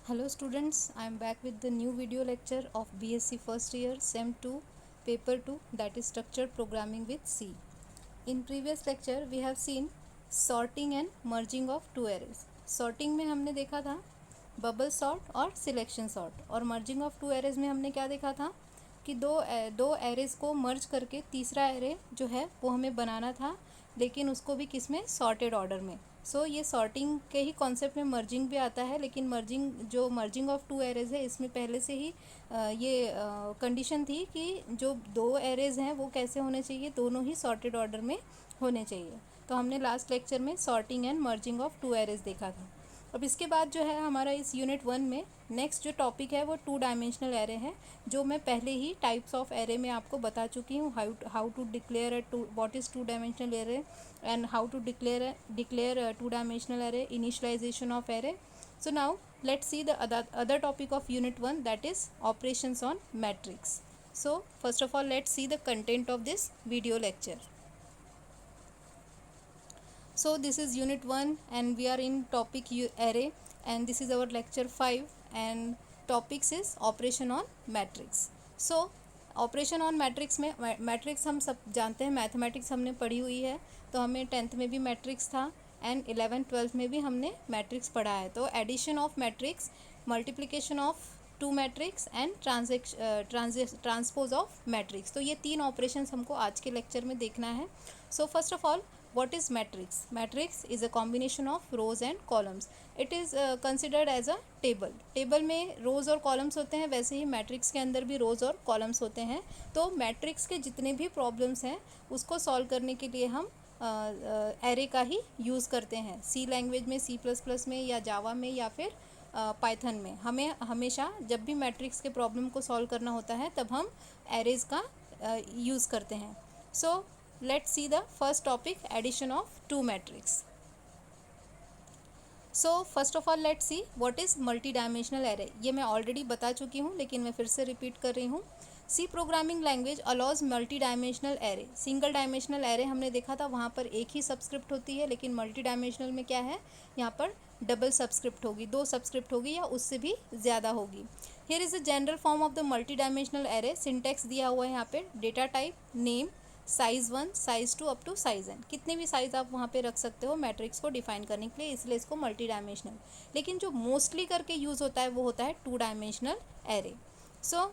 Hello students, I am back with the new video lecture of BSc first year SEM 2 paper 2, that is structured programming with C. In previous lecture we have seen sorting and merging of two arrays. Sorting में हमने देखा था bubble sort और selection sort, और merging of two arrays में हमने क्या देखा था कि दो एरेज को मर्ज करके तीसरा एरे जो है वो हमें बनाना था, लेकिन उसको भी किस में, सॉर्टेड ऑर्डर में। ये सॉर्टिंग के ही कॉन्सेप्ट में मर्जिंग भी आता है, लेकिन मर्जिंग ऑफ टू एरेज है इसमें पहले से ही ये कंडीशन थी कि जो दो एरेज हैं वो कैसे होने चाहिए, दोनों ही सॉर्टेड ऑर्डर में होने चाहिए। तो हमने लास्ट लेक्चर में sorting and merging of two arrays देखा था। अब इसके बाद जो है हमारा इस यूनिट 1 में नेक्स्ट जो टॉपिक है वो टू डायमेंशनल एरे है, जो मैं पहले ही टाइप्स ऑफ एरे में आपको बता चुकी हूँ। How to declare what is two dimensional array and how to declare two dimensional array, initialization of array. So now let's see the other topic of unit 1, that is operations on matrix. So first of all let's see the content of this video lecture. So this is unit 1 and we are in topic array, and this is our lecture 5 and topics is operation on matrix. So operation on matrix में matrix हम सब जानते हैं, mathematics हमने पढ़ी हुई है, तो हमें 10th में भी मैट्रिक्स था एंड 11th-12th में भी हमने मैट्रिक्स पढ़ा है। तो addition of matrix, multiplication of two matrix and transpose of matrix, तो ये तीन ऑपरेशंस हमको आज के लेक्चर में देखना है। So first of all, what is matrix? Matrix is a combination of rows and columns. It is considered as a table. Table में रोज़ और कॉलम्स होते हैं, वैसे ही मैट्रिक्स के अंदर भी रोज़ और कॉलम्स होते हैं। तो मैट्रिक्स के जितने भी प्रॉब्लम्स हैं उसको सॉल्व करने के लिए हम एरे का ही यूज़ करते हैं। सी लैंग्वेज में, C++ में या जावा में या फिर पाइथन में हमें हमेशा जब भी मैट्रिक्स के प्रॉब्लम को सॉल्व करना होता है तब हम एरेज का यूज़ करते हैं। सो let's see the first topic, addition of two matrix. So first of all let's see what is multi-dimensional array. ये मैं ऑलरेडी बता चुकी हूँ लेकिन मैं फिर से रिपीट कर रही हूँ। C programming language allows multi dimensional array. Single dimensional array हमने देखा था, वहाँ पर एक ही सबस्क्रिप्ट होती है, लेकिन मल्टी डायमेंशनल में क्या है, यहाँ पर डबल सबस्क्रिप्ट होगी, दो सबस्क्रिप्ट होगी या उससे भी ज़्यादा होगी। Here is the general form of the multi dimensional array. Syntax दिया हुआ है यहाँ पे, data type, name, size 1, size 2 up to size n, कितने भी साइज़ आप वहाँ पे रख सकते हो मैट्रिक्स को डिफाइन करने के लिए, इसलिए इसको मल्टी डायमेंशनल। लेकिन जो मोस्टली करके यूज़ होता है वो होता है to dimensional array. So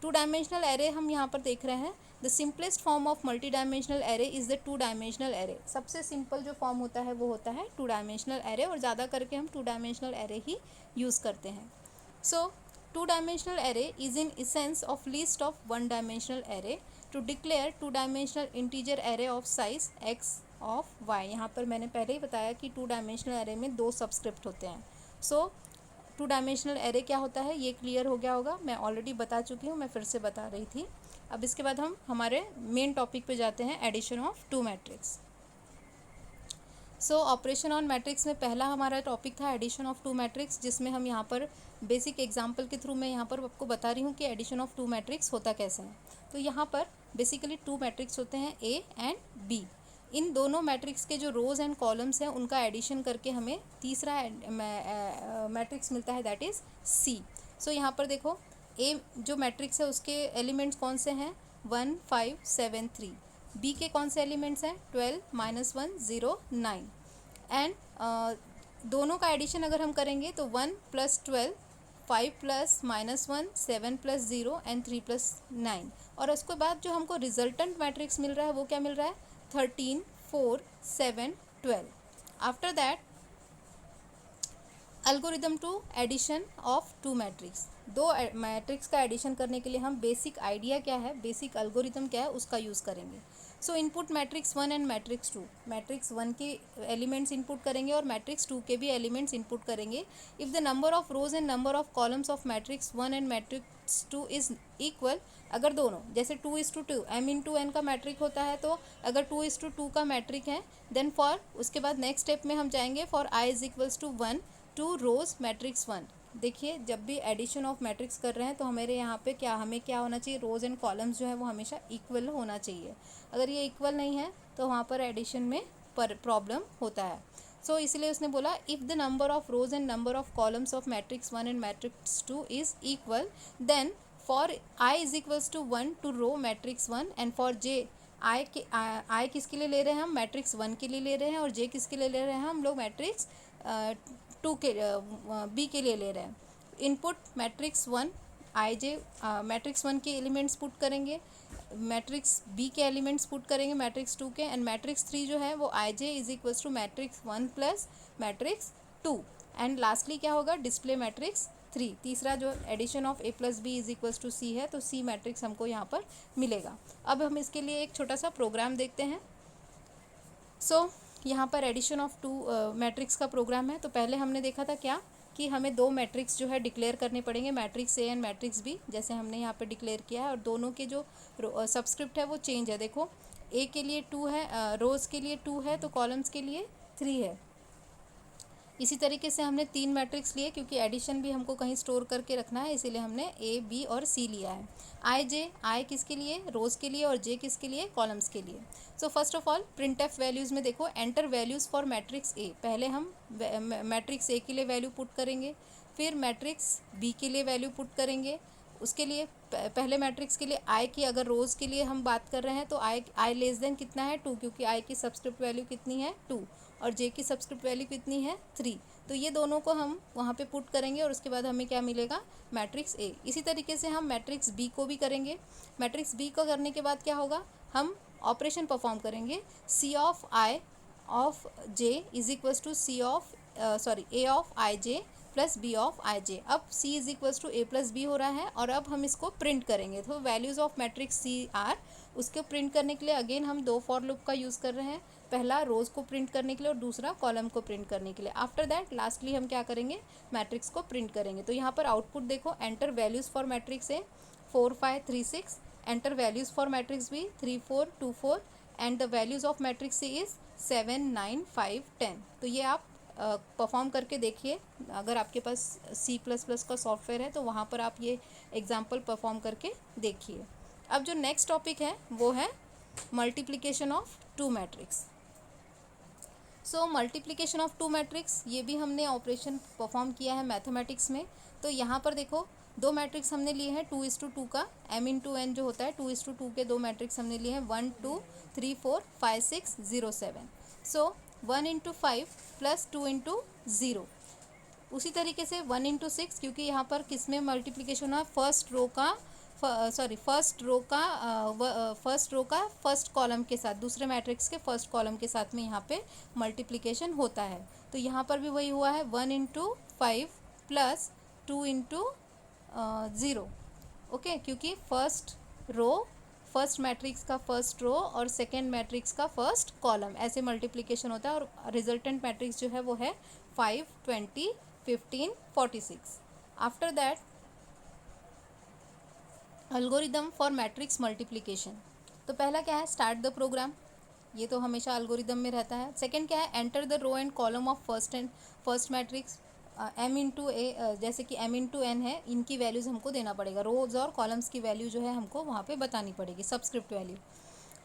two dimensional array हम यहाँ पर देख रहे हैं। The simplest form of multi dimensional array is the two dimensional array. सबसे सिंपल जो फॉर्म होता है वो होता है टू डायमेंशनल एरे, और ज़्यादा करके हम टू डायमेंशनल एरे ही यूज़ करते हैं। So two dimensional array is in essence of list of one dimensional array to declare two dimensional integer array of size x of y। यहाँ पर मैंने पहले ही बताया कि टू डायमेंशनल एरे में दो सबस्क्रिप्ट होते हैं। सो टू डायमेंशनल एरे क्या होता है ये क्लियर हो गया होगा, मैं ऑलरेडी बता चुकी हूँ, मैं फिर से बता रही थी। अब इसके बाद हम हमारे मेन टॉपिक पे जाते हैं, addition of two matrix. So operation on matrix में पहला हमारा टॉपिक था एडिशन ऑफ टू मैट्रिक्स, जिसमें हम यहाँ पर बेसिक एग्जांपल के थ्रू मैं यहाँ पर आपको बता रही हूँ कि एडिशन ऑफ टू मैट्रिक्स होता कैसे है। तो यहाँ पर बेसिकली टू मैट्रिक्स होते हैं, ए एंड बी। इन दोनों मैट्रिक्स के जो रोज़ एंड कॉलम्स हैं उनका एडिशन करके हमें तीसरा मैट्रिक्स मिलता है, दैट इज़ सी। सो यहाँ पर देखो, ए जो मैट्रिक्स है उसके एलिमेंट्स कौन से हैं, 1 5 7 3। बी के कौन से एलिमेंट्स हैं, 12 -1 0 9। एंड दोनों का एडिशन अगर हम करेंगे तो 1 + 12, 5 + -1, 7 + 0 एंड 3 + 9। और उसके बाद जो हमको रिजल्टेंट मैट्रिक्स मिल रहा है वो क्या मिल रहा है, 13 4 7 12। After that algorithm to addition of two matrix. दो मैट्रिक्स का एडिशन करने के लिए हम बेसिक आइडिया क्या है, बेसिक एल्गोरिदम क्या है, उसका यूज़ करेंगे। सो input matrix 1 and matrix 2। Matrix 1 के एलिमेंट्स इनपुट करेंगे और मैट्रिक्स 2 के भी एलिमेंट्स इनपुट करेंगे। If the number of rows and number of columns of matrix 1 and matrix 2 is equal, अगर दोनों जैसे 2:2 m×n का मैट्रिक होता है, तो अगर 2:2 का मैट्रिक है देन फॉर उसके बाद नेक्स्ट स्टेप में हम जाएंगे for i = 1 to rows matrix 1। देखिए जब भी एडिशन ऑफ मैट्रिक्स कर रहे हैं तो हमारे यहाँ पे हमें क्या होना चाहिए, रोज एंड कॉलम्स जो है वो हमेशा इक्वल होना चाहिए। अगर ये इक्वल नहीं है तो वहाँ पर एडिशन में प्रॉब्लम होता है। सो इसलिए उसने बोला if the number of rows and number of columns of matrix 1 and matrix 2 is equal then for I is equals to 1 to row matrix 1 and for J I किसके लिए ले रहे हैं हम, मैट्रिक्स 1 के लिए ले रहे हैं, और जे किसके लिए ले रहे हैं हम लोग, मैट्रिक्स 2 के बी के लिए ले रहे हैं। Input matrix 1 I J matrix 1 के एलिमेंट्स पुट करेंगे, मैट्रिक्स बी के एलिमेंट्स पुट करेंगे मैट्रिक्स 2 के, एंड मैट्रिक्स 3 जो है वो I J is equals to matrix 1 plus matrix 2, and lastly क्या होगा, डिस्प्ले मैट्रिक्स 3। तीसरा जो addition of A plus B is equals to C है, तो सी मैट्रिक्स हमको यहाँ पर मिलेगा। अब हम इसके लिए एक छोटा सा प्रोग्राम देखते हैं। सो यहाँ पर एडिशन ऑफ 2 मैट्रिक्स का प्रोग्राम है। तो पहले हमने देखा था क्या कि हमें 2 मैट्रिक्स जो है डिक्लेयर करने पड़ेंगे, matrix A and matrix B, जैसे हमने यहाँ पे डिक्लेयर किया है, और दोनों के जो सबस्क्रिप्ट है वो चेंज है। देखो ए के लिए 2 है, रोज़ के लिए 2 है, तो कॉलम्स के लिए 3 है। इसी तरीके से हमने 3 मैट्रिक्स लिए, क्योंकि एडिशन भी हमको कहीं स्टोर करके रखना है, इसीलिए हमने ए बी और सी लिया है। आई जे, आई किसके लिए, रोज़ के लिए, और जे किसके लिए, कॉलम्स के लिए। So first of all printf values में देखो, एंटर वैल्यूज़ फॉर मैट्रिक्स ए, पहले हम मैट्रिक्स ए के लिए वैल्यू पुट करेंगे, फिर मैट्रिक्स बी के लिए वैल्यू पुट करेंगे। उसके लिए पहले मैट्रिक्स के लिए आई की, अगर रोज़ के लिए हम बात कर रहे हैं तो आई लेस देन कितना है 2, क्योंकि आई की सबस्क्रिप्ट वैल्यू कितनी है 2, और जे की सबस्क्रिप्ट वैल्यू कितनी है 3। तो ये दोनों को हम वहाँ पे पुट करेंगे, और उसके बाद हमें क्या मिलेगा, मैट्रिक्स ए। इसी तरीके से हम मैट्रिक्स बी को भी करेंगे। मैट्रिक्स बी को करने के बाद क्या होगा, हम ऑपरेशन परफॉर्म करेंगे, C of I of J is equals to C of A of I J plus B of I J. अब C is equals to A plus B हो रहा है, और अब हम इसको प्रिंट करेंगे। तो values of matrix C are, उसको प्रिंट करने के लिए अगेन हम 2 फॉर लूप का यूज़ कर रहे हैं, पहला रोज़ को प्रिंट करने के लिए और दूसरा कॉलम को प्रिंट करने के लिए। आफ्टर दैट लास्टली हम क्या करेंगे, मैट्रिक्स को प्रिंट करेंगे। तो यहाँ पर आउटपुट देखो, enter values for matrix A 4 5 3 6, enter values for matrix B 3 4 2 4, and the values of matrix C is 7 9 5 10। तो ये आप परफॉर्म करके देखिए, अगर आपके पास C++ का सॉफ्टवेयर है तो वहाँ पर आप ये एग्जाम्पल परफॉर्म करके देखिए। अब जो नेक्स्ट टॉपिक है वो है multiplication of 2 matrix. So multiplication of 2 matrix, ये भी हमने ऑपरेशन परफॉर्म किया है मैथमेटिक्स में। तो यहाँ पर देखो 2 मैट्रिक्स हमने लिए हैं 2:2 का, m×n जो होता है 2:2 के 2 मैट्रिक्स हमने लिए हैं 1 2 3 4 5 6 0 7। सो 1×5 प्लस 2×0। उसी तरीके से 1×6, क्योंकि यहाँ पर किस में मल्टीप्लिकेशन है, फर्स्ट रो का फर्स्ट कॉलम के साथ, दूसरे मैट्रिक्स के फर्स्ट कॉलम के साथ में यहाँ पे मल्टीप्लिकेशन होता है। तो यहाँ पर भी वही हुआ है 1×5 प्लस 2×0। ओके, क्योंकि फर्स्ट मैट्रिक्स का फर्स्ट रो और सेकेंड मैट्रिक्स का फर्स्ट कॉलम, ऐसे मल्टीप्लिकेशन होता है, और रिजल्टेंट मैट्रिक्स जो है वो है 5 20 15 46। After that algorithm for matrix multiplication. तो पहला क्या है, स्टार्ट द प्रोग्राम, ये तो हमेशा एल्गोरिदम में रहता है। सेकंड क्या है, enter the row and column of first matrix m×a, जैसे कि m×n है, इनकी वैल्यूज़ हमको देना पड़ेगा, रोज और कॉलम्स की वैल्यू जो है हमको वहाँ पे बतानी पड़ेगी, subscript value.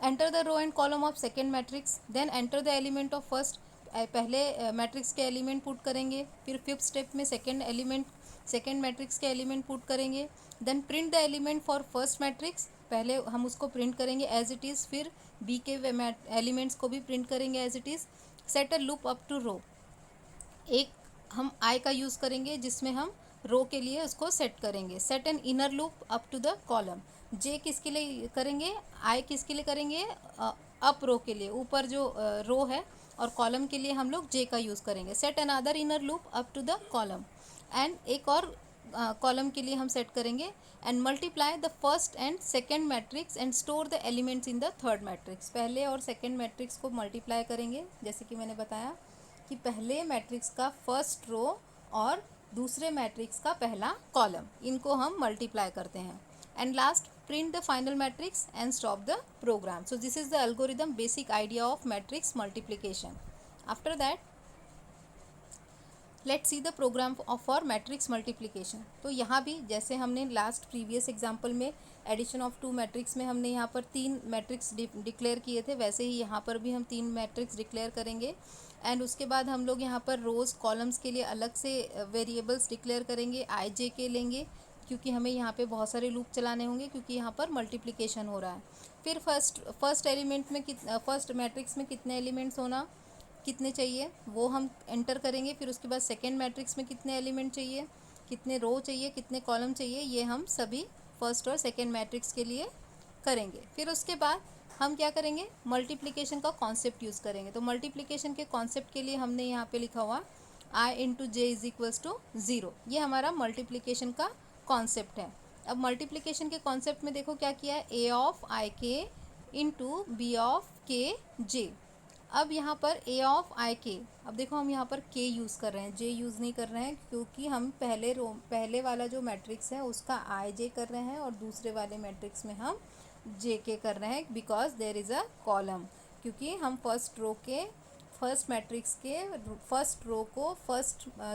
Enter the row and column of second matrix, then enter the element of first, पहले मैट्रिक्स के एलिमेंट पुट करेंगे, फिर फिफ्थ स्टेप में सेकेंड मैट्रिक्स के एलिमेंट पुट करेंगे, then print the element for first matrix, पहले हम उसको प्रिंट करेंगे एज इट इज़, फिर बी के एलिमेंट्स को भी प्रिंट करेंगे as it is. Set a loop up to row, एक हम आई का यूज़ करेंगे जिसमें हम रो के लिए उसको सेट करेंगे। Set an inner loop up to the column, J किसके लिए करेंगे, आई किसके लिए करेंगे, अप रो के लिए, ऊपर जो रो है, और कॉलम के लिए हम लोग जे का यूज़ करेंगे। Set another inner loop up to the column, and एक और कॉलम के लिए हम सेट करेंगे। And multiply the first and second matrix and store the elements in the third matrix, पहले और सेकेंड मैट्रिक्स को मल्टीप्लाई करेंगे, जैसे कि मैंने बताया कि पहले मैट्रिक्स का फर्स्ट रो और दूसरे मैट्रिक्स का पहला कॉलम, इनको हम मल्टीप्लाई करते हैं। And last print the final matrix and stop the program. So this is the algorithm, basic idea of matrix multiplication. After that let's see the program for matrix multiplication. तो यहाँ भी जैसे हमने last previous example में addition of 2 matrix में हमने यहाँ पर 3 मैट्रिक्स डिक्लेयर किए थे, वैसे ही यहाँ पर भी हम 3 मैट्रिक्स डिक्लेयर करेंगे। एंड उसके बाद हम लोग यहाँ पर रोज़ कॉलम्स के लिए अलग से वेरिएबल्स डिक्लेयर करेंगे, आई जे के लेंगे, क्योंकि हमें यहाँ पे बहुत सारे लूप चलाने होंगे क्योंकि यहाँ पर मल्टीप्लिकेशन हो रहा है। फिर फर्स्ट एलिमेंट में फर्स्ट मैट्रिक्स में कितने एलिमेंट्स होना कितने चाहिए वो हम एंटर करेंगे। फिर उसके बाद सेकेंड मैट्रिक्स में कितने एलिमेंट चाहिए, कितने रो चाहिए, कितने कॉलम चाहिए, ये हम सभी फर्स्ट और सेकेंड मैट्रिक्स के लिए करेंगे। फिर उसके बाद हम क्या करेंगे, मल्टीप्लिकेशन का कॉन्सेप्ट यूज़ करेंगे। तो मल्टीप्लिकेशन के कॉन्सेप्ट के लिए हमने यहाँ पे लिखा हुआ I into J is equals to zero, ये हमारा मल्टीप्लिकेशन का कॉन्सेप्ट है। अब मल्टीप्लिकेशन के कॉन्सेप्ट में देखो क्या किया है, ए ऑफ आई के इंटू बी ऑफ के जे। अब यहाँ पर ए ऑफ आई के, अब देखो हम यहाँ पर के यूज़ कर रहे हैं, जे यूज़ नहीं कर रहे हैं, क्योंकि हम पहले वाला जो मैट्रिक्स है उसका आई जे कर रहे हैं और दूसरे वाले मैट्रिक्स में हम जे के कर रहे हैं, because there is a column, क्योंकि हम फर्स्ट मैट्रिक्स के फर्स्ट रो को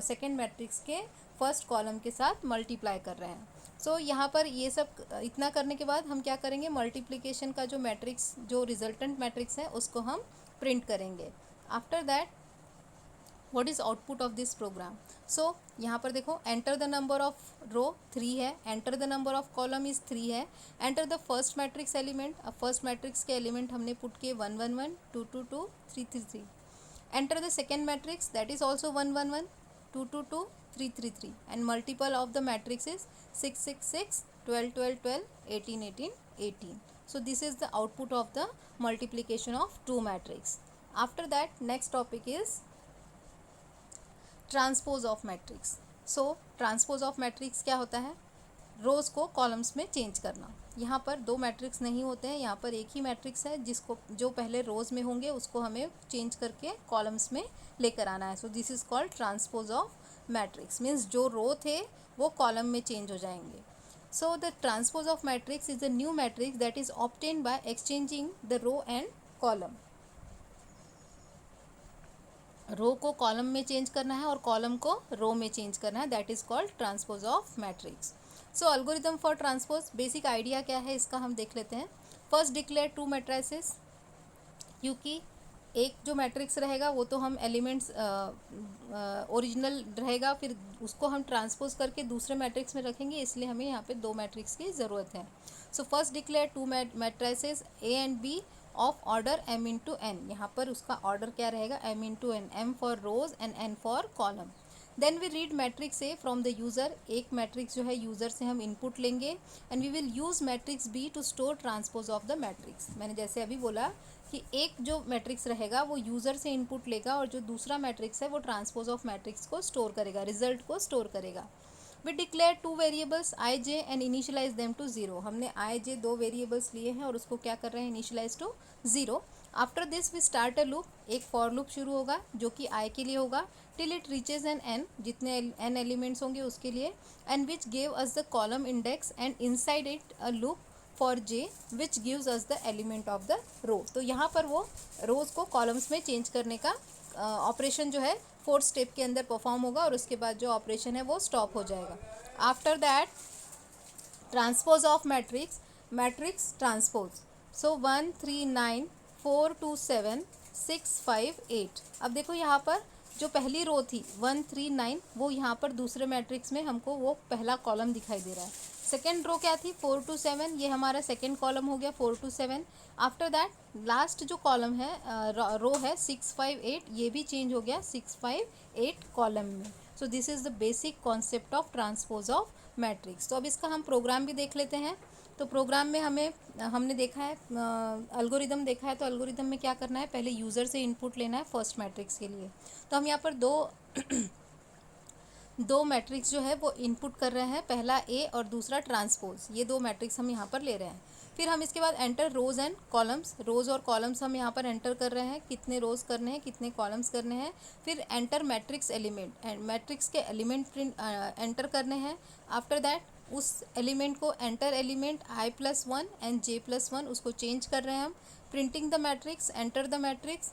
सेकेंड मैट्रिक्स के फर्स्ट कॉलम के साथ मल्टीप्लाई कर रहे हैं। सो यहाँ पर ये सब इतना करने के बाद हम क्या करेंगे, मल्टीप्लिकेशन का जो रिजल्टेंट मैट्रिक्स है उसको हम प्रिंट करेंगे। After that what is output of this program. So यहाँ पर देखो, enter the number of row 3 है, enter the number of column is 3 है, enter the first matrix element. अब फर्स्ट मैट्रिक्स के एलिमेंट हमने पुट किए 1 1 1 2 2 2 3 3 3। Enter the second matrix, that is also 1 1 1 2 2 2 3 3 3, and multiple of the matrix is 6 6 6 12 12 12 18 18 18. So this is the output of the multiplication of two matrix. After that, next topic is transpose of matrix. So transpose of matrix क्या होता है, रोज़ को columns में change करना। यहाँ पर दो matrix नहीं होते हैं, यहाँ पर एक ही मैट्रिक्स है जिसको जो पहले रोज़ में होंगे उसको हमें चेंज करके कॉलम्स में लेकर आना है। So this is called transpose of matrix, means जो रो थे वो कॉलम में चेंज हो जाएंगे। So the transpose of matrix is a new matrix that is obtained by exchanging the row and column. रो को कॉलम में चेंज करना है और कॉलम को रो में चेंज करना है, that is called transpose of matrix. So algorithm for transpose, basic idea क्या है इसका हम देख लेते हैं। फर्स्ट डिक्लेयर टू मैट्रिसेस, क्योंकि एक जो मैट्रिक्स रहेगा वो तो हम एलिमेंट्स ओरिजिनल रहेगा, फिर उसको हम ट्रांसपोज करके दूसरे मैट्रिक्स में रखेंगे, इसलिए हमें यहाँ पे दो मैट्रिक्स की ज़रूरत है। So first declare two matrices A and B of order m into N. यहाँ पर उसका ऑर्डर क्या रहेगा, m into N, m for rows and n for column. Then we read matrix A from the user, एक matrix जो है user से हम इनपुट लेंगे, and we will use matrix B to store transpose of the matrix. मैंने जैसे अभी बोला कि एक जो मैट्रिक्स रहेगा वो यूज़र से इनपुट लेगा और जो दूसरा मैट्रिक्स है वो ट्रांसपोज ऑफ मैट्रिक्स को स्टोर करेगा, रिजल्ट को स्टोर करेगा। We declare two variables I J and initialize them to zero. हमने आई जे दो वेरिएबल्स लिए हैं और उसको क्या कर रहे हैं, initialize to zero. After this we start a loop, एक फॉर लूप शुरू होगा जो कि आई के लिए होगा, टिल इट रीचेज एन, जितने एन एलिमेंट्स होंगे उसके लिए, and which give us the column index, and inside it a loop for J which gives us the element of the row. तो यहाँ पर वो रोज़ को कॉलम्स में चेंज करने का ऑपरेशन जो है फोर्थ स्टेप के अंदर परफॉर्म होगा और उसके बाद जो ऑपरेशन है वो स्टॉप हो जाएगा। After that transpose of matrix transpose. सो 1 3 9 4 2 7 6 5 8। अब देखो यहाँ पर जो पहली रो थी 1 3 9, वो यहाँ पर दूसरे मैट्रिक्स में हमको वो पहला कॉलम दिखाई दे रहा है। सेकेंड रो क्या थी 4 2 7, ये हमारा सेकेंड कॉलम हो गया 4 2 7। आफ्टर दैट लास्ट जो कॉलम है रो है 6 5 8, ये भी चेंज हो गया 6 5 8 कॉलम में। So this is the basic concept of transpose of matrix. तो अब इसका हम प्रोग्राम भी देख लेते हैं। तो प्रोग्राम में हमने देखा है अल्गोरिदम देखा है, तो अल्गोरिदम में क्या करना है, पहले यूज़र से इनपुट लेना है फर्स्ट मैट्रिक्स के लिए। तो हम यहाँ पर दो मैट्रिक्स जो है वो इनपुट कर रहे हैं, पहला ए और दूसरा ट्रांसपोज, ये दो मैट्रिक्स हम यहाँ पर ले रहे हैं। फिर हम इसके बाद एंटर रोज़ एंड कॉलम्स, रोज़ और कॉलम्स हम यहाँ पर एंटर कर रहे हैं, कितने रोज़ करने हैं कितने कॉलम्स करने हैं। फिर एंटर मैट्रिक्स एलिमेंट, मैट्रिक्स के एलिमेंट एंटर करने हैं। आफ्टर दैट उस एलिमेंट को enter element i+1 and j+1 उसको चेंज कर रहे हैं हम। Printing the matrix, enter the matrix,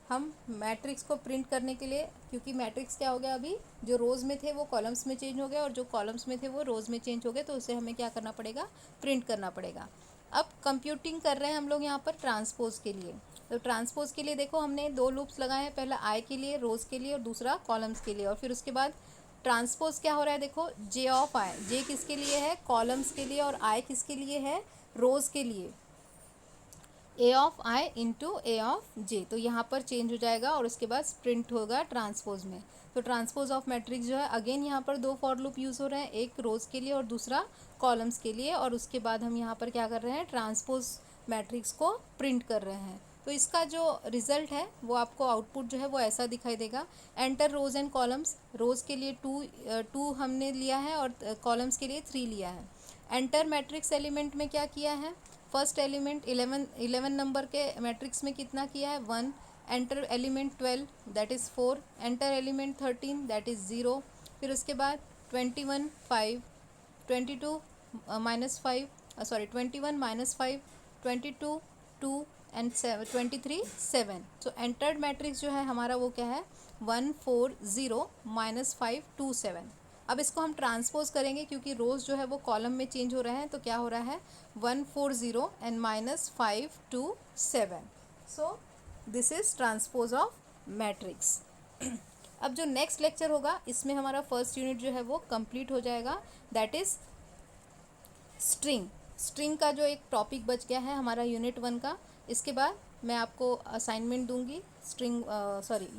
हम मैट्रिक्स को प्रिंट करने के लिए, क्योंकि मैट्रिक्स क्या हो गया, अभी जो रोज़ में थे वो कॉलम्स में चेंज हो गए और जो कॉलम्स में थे वो रोज़ में चेंज हो गए, तो उसे हमें क्या करना पड़ेगा, प्रिंट करना पड़ेगा। अब कंप्यूटिंग कर रहे हैं हम लोग यहाँ पर ट्रांसपोज के लिए। तो ट्रांसपोज के लिए देखो हमने दो लूप्स लगाए हैं, पहला आई के लिए, रोज़ के लिए, और दूसरा कॉलम्स के लिए। और फिर उसके बाद ट्रांसपोज क्या हो रहा है, देखो जे ऑफ आई, जे किसके लिए है, कॉलम्स के लिए, और आई किसके लिए है, रोज़ के लिए। A of I into A of J, तो यहाँ पर चेंज हो जाएगा और उसके बाद प्रिंट होगा ट्रांसपोज में। तो ट्रांसपोज ऑफ मैट्रिक्स जो है, अगेन यहाँ पर दो फॉर लूप यूज़ हो रहे हैं, एक रोज़ के लिए और दूसरा कॉलम्स के लिए। और उसके बाद हम यहाँ पर क्या कर रहे हैं, ट्रांसपोज मैट्रिक्स को प्रिंट कर रहे हैं। तो इसका जो रिजल्ट है वो आपको आउटपुट जो है वो ऐसा दिखाई देगा। एंटर रोज़ एंड कॉलम्स, रोज़ के लिए टू हमने लिया है और कॉलम्स के लिए 3 लिया है। एंटर मैट्रिक्स एलिमेंट में क्या किया है, फर्स्ट एलिमेंट 11 नंबर के मैट्रिक्स में कितना किया है, 1। Enter element 12 that is 4। Enter element 13 that is 0। फिर उसके बाद 21 5, 22 -5 21 -5, 22 2 एंड 23 7। सो एंटर्ड मैट्रिक्स जो है हमारा वो क्या है, 1 4 0 -5 2 7। अब इसको हम ट्रांसपोज करेंगे क्योंकि रोज़ जो है वो कॉलम में चेंज हो रहे हैं, तो क्या हो रहा है, 1 4 0 and -5 2 7। So this is transpose of matrix. अब जो नेक्स्ट लेक्चर होगा इसमें हमारा फर्स्ट यूनिट जो है वो कंप्लीट हो जाएगा, दैट इज़ स्ट्रिंग। स्ट्रिंग का जो एक टॉपिक बच गया है हमारा यूनिट 1 का। इसके बाद मैं आपको असाइनमेंट दूंगी,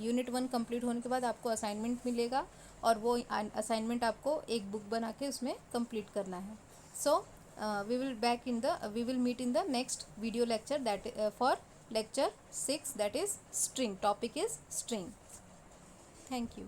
यूनिट 1 कंप्लीट होने के बाद आपको असाइनमेंट मिलेगा और वो असाइनमेंट आपको एक बुक बना के उसमें कंप्लीट करना है। So we will meet in the next video lecture that for lecture 6, that is string, topic is string. Thank you.